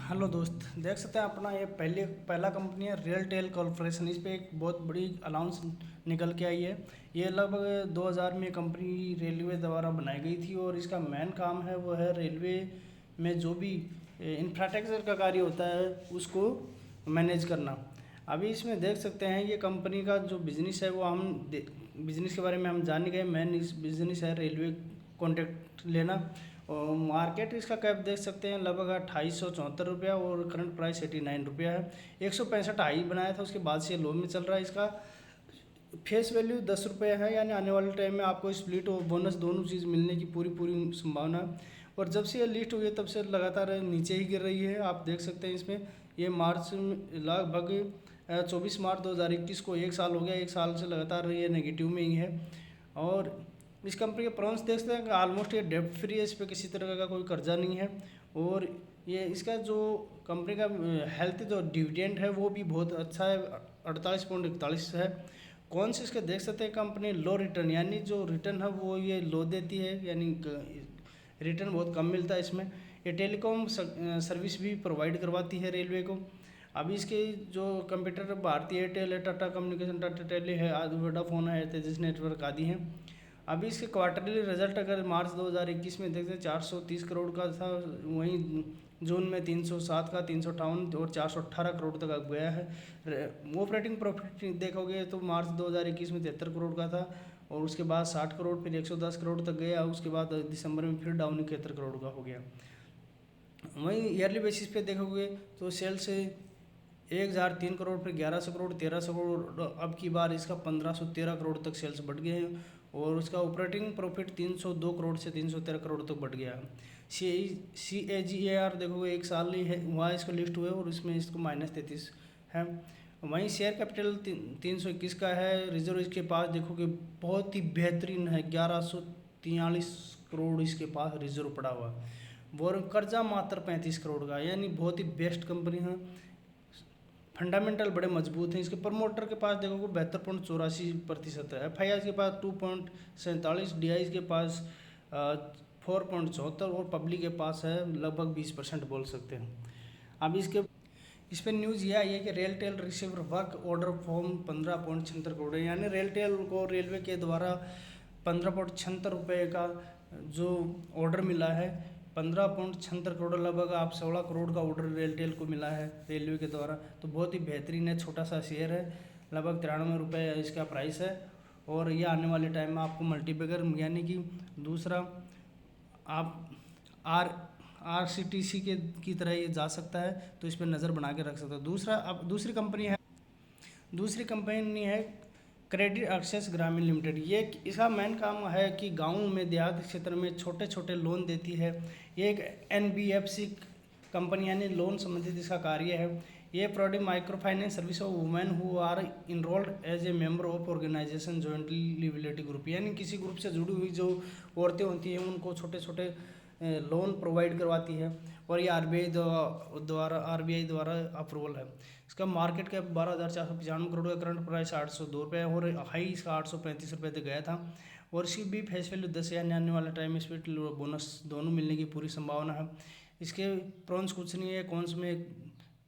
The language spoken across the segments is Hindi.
हेलो दोस्त, देख सकते हैं अपना ये पहला कंपनी है रेलटेल कॉर्पोरेशन। इस पे एक बहुत बड़ी अनाउंस निकल के आई है। ये लगभग 2000 में कंपनी रेलवे द्वारा बनाई गई थी और इसका मेन काम है वो है रेलवे में जो भी इंफ्रास्ट्रक्चर का कार्य होता है उसको मैनेज करना। अभी इसमें देख सकते हैं ये कंपनी का जो बिज़नेस है वो बिज़नेस के बारे में हम जान गए। मेन इस बिज़नेस है रेलवे कॉन्ट्रैक्ट लेना। और मार्केट इसका कैप देख सकते हैं लगभग 2874 रुपया और करंट प्राइस 89 रुपया है। 165 हाई बनाया था, उसके बाद से लो में चल रहा है। इसका फेस वैल्यू 10 रुपये है, यानी आने वाले टाइम में आपको स्प्लिट और बोनस दोनों चीज़ मिलने की पूरी संभावना है। और जब से ये लिस्ट हुई है तब से लगातार नीचे ही गिर रही है। आप देख सकते हैं इसमें ये मार्च लगभग 24 मार्च 2021 को 1 साल हो गया। 1 साल से लगातार ये नेगेटिव में ही है। और इस कंपनी के प्रॉन्स देखते हैं कि ऑलमोस्ट ये डेब्ट फ्री है, इस पर किसी तरह का कोई कर्जा नहीं है। और ये इसका जो कंपनी का हेल्थ जो डिविडेंड है वो भी बहुत अच्छा है, 48.41 है। कौन से इसके देख सकते हैं कंपनी लो रिटर्न, यानी जो रिटर्न है वो ये लो देती है, यानी रिटर्न बहुत कम मिलता है इसमें। ये टेलीकॉम सर्विस भी प्रोवाइड करवाती है रेलवे को। अभी इसके जो कंप्यूटर भारतीय एयरटेल है, टाटा कम्युनिकेशन, टाटा टेली है, वोडाफोन है, तेजस नेटवर्क आदि हैं। अभी इसके क्वार्टरली रिजल्ट अगर मार्च 2021 में देखते हैं 430 करोड़ का था, वहीं जून में 307 का, 358 और 418 करोड़ तक अब गया है। ऑपरेटिंग प्रॉफिट देखोगे तो मार्च 2021 में 73 करोड़ का था और उसके बाद 60 करोड़, फिर 110 करोड़ तक गया। उसके बाद दिसंबर में फिर डाउन 71 करोड़ का हो गया। वहीं ईयरली बेसिस पे देखोगे तो सेल्स 1003 करोड़, फिर 1100 करोड़, 1300 करोड़, अब की बार इसका 1513 करोड़ तक सेल्स बढ़ गए हैं। और उसका ऑपरेटिंग प्रॉफिट 302 करोड़ से 313 करोड़ तक बढ़ गया। CAGR देखोगे 1 साल ही है वहाँ इसका लिस्ट हुआ है और इसमें इसको -33 है। वहीं शेयर कैपिटल 321 का है। रिजर्व इसके पास देखोगे बहुत ही बेहतरीन है, 1143 करोड़ इसके पास रिजर्व पड़ा हुआ। और कर्जा मात्र 35 करोड़ का, यानी बहुत ही बेस्ट कंपनी है। फंडामेंटल बड़े मजबूत हैं। इसके प्रमोटर के पास देखोगे 72.84% है। FII के पास 2.47, DI के पास 4.74 और पब्लिक के पास है लगभग 20% बोल सकते हैं। अब इस पर न्यूज़ यह आई है कि RailTel receiver work order form 15.76 crore है, यानी रेलटेल को रेलवे के द्वारा 15.76 का जो ऑर्डर मिला है। 15.76 करोड़ लगभग आप 16 करोड़ का ऑर्डर रेलटेल को मिला है रेलवे के द्वारा, तो बहुत ही बेहतरीन है। छोटा सा शेयर है, लगभग 93 रुपये इसका प्राइस है। और यह आने वाले टाइम में आपको मल्टीपैकर, यानी कि दूसरा आप RCTC की तरह ये जा सकता है, तो इस पर नज़र बना के रख सकते हो। अब दूसरी कंपनी है क्रेडिट एक्सेस ग्रामीण लिमिटेड। ये इसका मेन काम है कि गाँव में देहात क्षेत्र में छोटे छोटे लोन देती है। ये एक NBFC कंपनी, यानी लोन संबंधित इसका कार्य है। ये provide micro finance service of women who are enrolled as a member of organisation jointly liability group, यानी किसी ग्रुप से जुड़ी हुई जो औरतें होती हैं उनको छोटे छोटे लोन प्रोवाइड करवाती है। और ये RBI द्वारा अप्रूवल है। इसका मार्केट कैप 12,495 करोड़ का, करंट प्राइस 802 रुपये और हाई इसका 835 रुपये तक गया था। और इसकी भी फेस वैल्यू 10 है, आने वाले टाइम में स्प्लिट बोनस दोनों मिलने की पूरी संभावना है। इसके प्रॉन्स कुछ नहीं है, कॉन्स में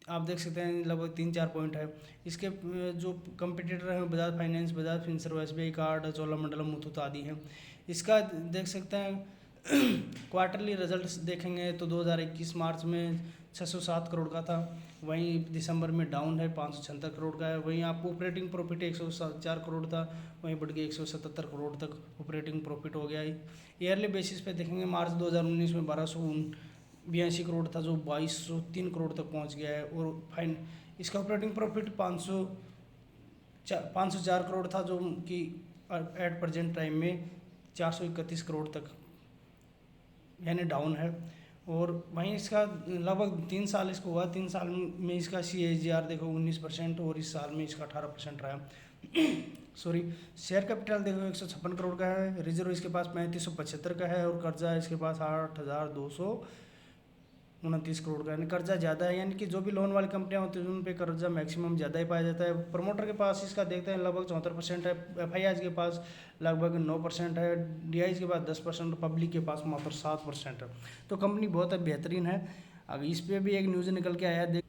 आप देख सकते हैं लगभग 3-4 पॉइंट है। इसके जो कंपटीटर हैं Bajaj finance, Bajaj Finserv, SBI card, Cholamandalam, Muthoot आदि हैं। इसका देख सकते हैं क्वार्टरली रिजल्ट्स देखेंगे तो 2021 मार्च में 607 करोड़ का था, वहीं दिसंबर में डाउन है 576 करोड़ का है। वहीं आपको ऑपरेटिंग प्रॉफिट 104 करोड़ था, वहीं बढ़ के 177 करोड़ तक ऑपरेटिंग प्रॉफिट हो गया है। ईयरली बेसिस पे देखेंगे मार्च 2019 में 1282 करोड़ था, जो 2203 करोड़ तक पहुंच गया है। और इसका ऑपरेटिंग प्रॉफिट 504 करोड़ था, जो कि एट प्रेजेंट टाइम में 431 करोड़ तक, यानी डाउन है। और वहीं इसका लगभग 3 साल इसको हुआ, 3 साल में इसका CAGR देखो 19% और इस साल में इसका 18% रहा। सॉरी, शेयर कैपिटल देखो 156 करोड़ का है। रिजर्व इसके पास 3575 का है और कर्जा इसके पास 8,229 करोड़ का, यानी कर्जा ज़्यादा है। यानी कि जो भी लोन वाली कंपनियां होती हैं उन पे कर्जा मैक्सिमम ज़्यादा ही पाया जाता है। प्रमोटर के पास इसका देखते हैं लगभग 74% है। FII के पास लगभग 9% है। DI के पास 10%, पब्लिक के पास मात्र 7% है। तो कंपनी बहुत बेहतरीन है। अब इस पे भी एक न्यूज़ निकल के आया है।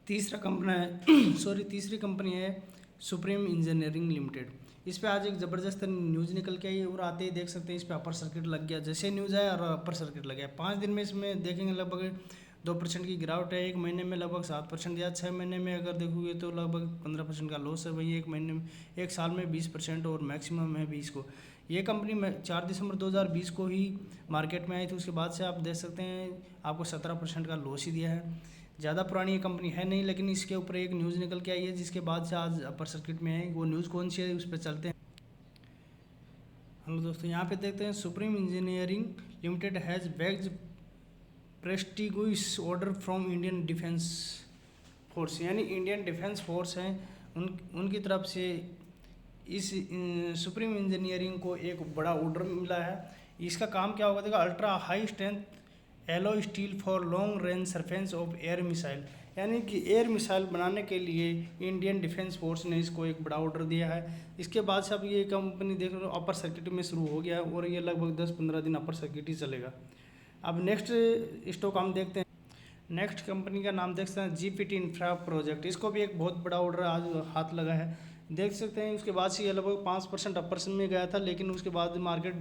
तीसरी कंपनी है सुप्रीम इंजीनियरिंग लिमिटेड। इस पे आज एक ज़बरदस्त न्यूज़ निकल के आई है और आते ही देख सकते हैं इस पे अपर सर्किट लग गया। जैसे न्यूज़ आया और अपर सर्किट लग गया। 5 दिन में इसमें देखेंगे लगभग 2% की गिरावट है। 1 महीने में लगभग 7% या 6 महीने में अगर देखोगे तो लगभग 15% का लॉस है। वही 1 महीने में 1 साल में 20% और मैक्सिमम है 20 को। ये कंपनी में 4 दिसंबर 2020 को ही मार्केट में आई थी। उसके बाद से आप देख सकते हैं आपको 17% का लॉस ही दिया है। ज़्यादा पुरानी ये कंपनी है नहीं, लेकिन इसके ऊपर एक न्यूज़ निकल के आई है जिसके बाद से आज अपर सर्किट में है। वो न्यूज़ कौन सी है उस पर चलते हैं। हेलो दोस्तों, यहाँ पे देखते हैं Supreme Engineering Limited has bagged prestigious order from Indian defence force. यानी इंडियन डिफेंस फोर्स हैं उनकी तरफ से इस सुप्रीम इंजीनियरिंग को एक बड़ा ऑर्डर मिला है। इसका काम क्या होगा देखा, ultra high strength alloy steel for long range surface of air missile. यानी कि एयर मिसाइल बनाने के लिए इंडियन डिफेंस फोर्स ने इसको एक बड़ा ऑर्डर दिया है। इसके बाद से अब ये कंपनी देख लो अपर सर्किट में शुरू हो गया है और ये लगभग 10-15 दिन अपर सर्किट ही चलेगा। अब नेक्स्ट स्टॉक हम देखते हैं। नेक्स्ट कंपनी का नाम देखते हैं जीपीटी इंफ्रा प्रोजेक्ट। इसको भी एक बहुत बड़ा ऑर्डर आज हाथ लगा है। देख सकते हैं उसके बाद से ये लगभग 5% अपर में गया था, लेकिन उसके बाद मार्केट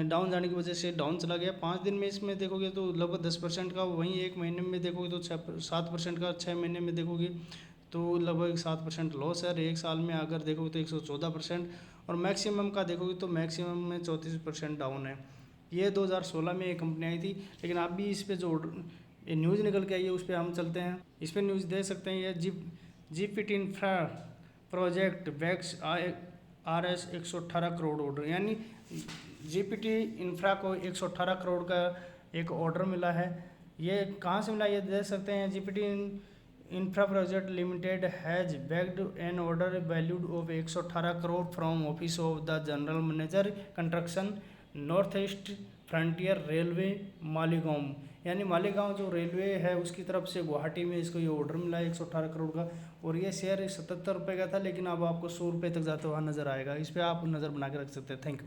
डाउन जाने की वजह से डाउन चला गया। 5 दिन में इसमें देखोगे तो लगभग 10% का, वहीं 1 महीने में देखोगे तो 7% का, 6 महीने में देखोगे तो लगभग 7% लॉस है। और 1 साल में अगर देखोगे तो 114%, और मैक्सिमम का देखोगे तो मैक्सिमम में 34% डाउन है। ये 2016 में ये कंपनी आई थी, लेकिन आप भी इस पर जो ये न्यूज़ निकल के आई है उस पर हम चलते हैं। इस पर न्यूज़ देख सकते हैं ये GPT infra project bags RS 118 crore order. यानी जीपीटी इंफ्रा को 118 करोड़ का एक ऑर्डर मिला है। ये कहाँ से मिला ये देख सकते हैं। GPT infra project limited has bagged an order valued of 118 crore from office of the general manager construction north east frontier railway Maligaon. यानी मालीगांव जो रेलवे है उसकी तरफ से गुवाहाटी में इसको ये ऑर्डर मिला है 118 करोड़ का। और ये शेयर 77 रुपये का था, लेकिन अब आपको 100 रुपये तक जाते हुआ नज़र आएगा। इस पर आप नज़र बना के रख सकते हैं। Thank you.